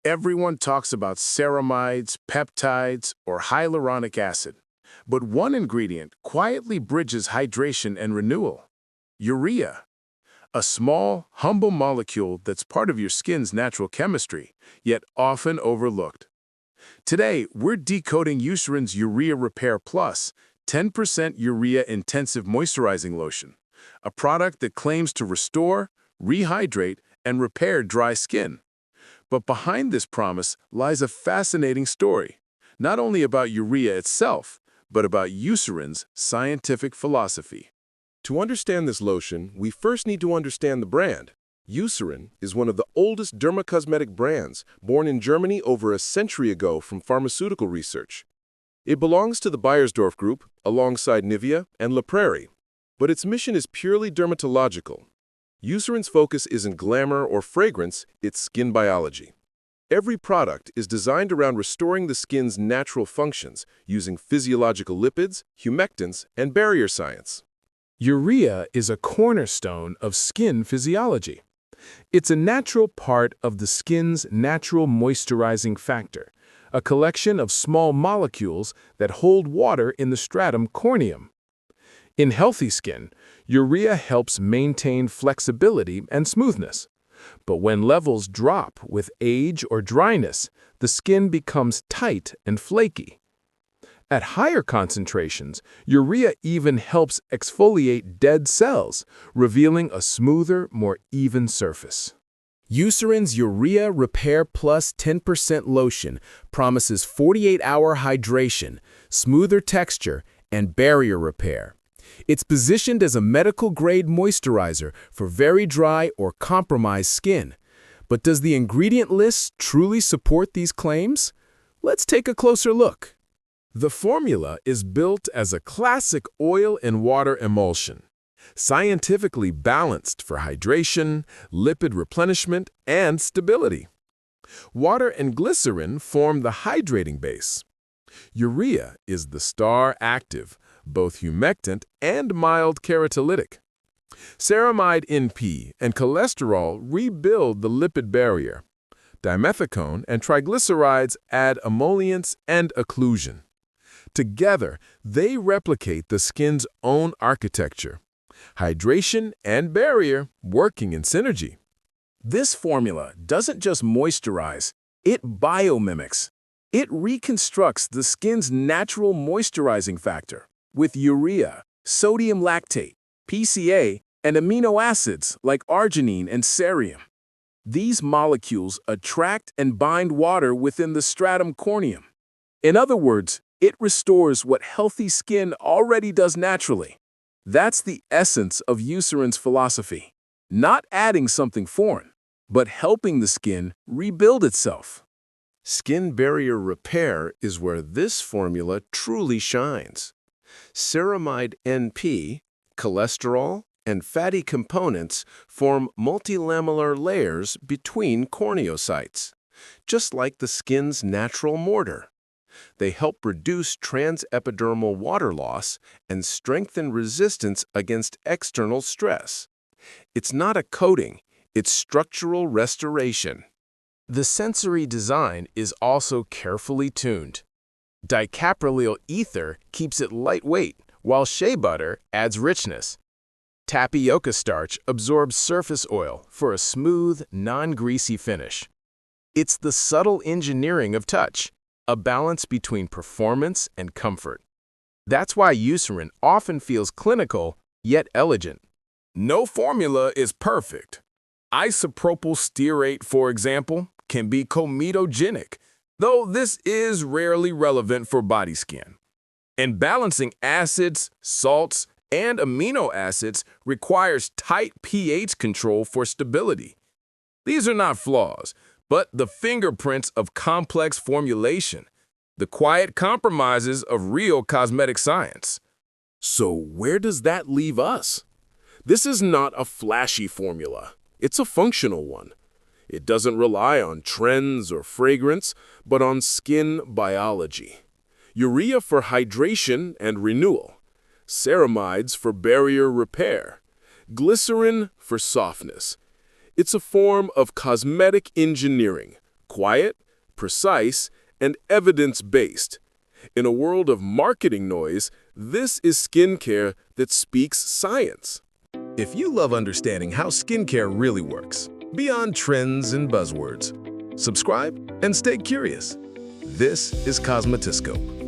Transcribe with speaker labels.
Speaker 1: Everyone talks about ceramides, peptides, or hyaluronic acid. But one ingredient quietly bridges hydration and renewal: urea. A small, humble molecule that's part of your skin's natural chemistry, yet often overlooked. Today, we're decoding Eucerin's Urea Repair Plus, 10% urea intensive moisturizing lotion, a product that claims to restore, rehydrate, and repair dry skin. But behind this promise lies a fascinating story, not only about urea itself, but about Eucerin's scientific philosophy.
Speaker 2: To understand this lotion, we first need to understand the brand. Eucerin is one of the oldest dermacosmetic brands, born in Germany over a century ago from pharmaceutical research. It belongs to the Beiersdorf Group, alongside Nivea and La Prairie, but its mission is purely dermatological. Eucerin's focus isn't glamour or fragrance, it's skin biology. Every product is designed around restoring the skin's natural functions, using physiological lipids, humectants, and barrier science.
Speaker 1: Urea is a cornerstone of skin physiology. It's a natural part of the skin's natural moisturizing factor, a collection of small molecules that hold water in the stratum corneum. In healthy skin, urea helps maintain flexibility and smoothness. But when levels drop with age or dryness, the skin becomes tight and flaky. At higher concentrations, urea even helps exfoliate dead cells, revealing a smoother, more even surface.
Speaker 3: Eucerin's Urea Repair Plus 10% lotion promises 48-hour hydration, smoother texture, and barrier repair. It's positioned as a medical-grade moisturizer for very dry or compromised skin. But does the ingredient list truly support these claims? Let's take a closer look.
Speaker 2: The formula is built as a classic oil and water emulsion, scientifically balanced for hydration, lipid replenishment, and stability. Water and glycerin form the hydrating base. Urea is the star active, both humectant and mild keratolytic. Ceramide NP and cholesterol rebuild the lipid barrier. Dimethicone and triglycerides add emollients and occlusion. Together, they replicate the skin's own architecture: hydration and barrier working in synergy.
Speaker 1: This formula doesn't just moisturize, it biomimics. It reconstructs the skin's natural moisturizing factor with urea, sodium lactate, PCA, and amino acids like arginine and cerium. These molecules attract and bind water within the stratum corneum. In other words, it restores what healthy skin already does naturally. That's the essence of Eucerin's philosophy. Not adding something foreign, but helping the skin rebuild itself.
Speaker 2: Skin barrier repair is where this formula truly shines. Ceramide NP, cholesterol, and fatty components form multilamellar layers between corneocytes, just like the skin's natural mortar. They help reduce transepidermal water loss and strengthen resistance against external stress. It's not a coating, it's structural restoration.
Speaker 1: The sensory design is also carefully tuned. Dicapronyl ether keeps it lightweight, while shea butter adds richness. Tapioca starch absorbs surface oil for a smooth, non-greasy finish. It's the subtle engineering of touch, a balance between performance and comfort. That's why Eucerin often feels clinical, yet elegant. No formula is perfect. Isopropyl stearate, for example, can be comedogenic, though this is rarely relevant for body skin. And balancing acids, salts, and amino acids requires tight pH control for stability. These are not flaws, but the fingerprints of complex formulation, the quiet compromises of real cosmetic science.
Speaker 2: So where does that leave us? This is not a flashy formula. It's a functional one. It doesn't rely on trends or fragrance, but on skin biology. Urea for hydration and renewal. Ceramides for barrier repair. Glycerin for softness. It's a form of cosmetic engineering, quiet, precise, and evidence-based. In a world of marketing noise, this is skincare that speaks science.
Speaker 4: If you love understanding how skincare really works, beyond trends and buzzwords, subscribe and stay curious. This is Cosmetiscope.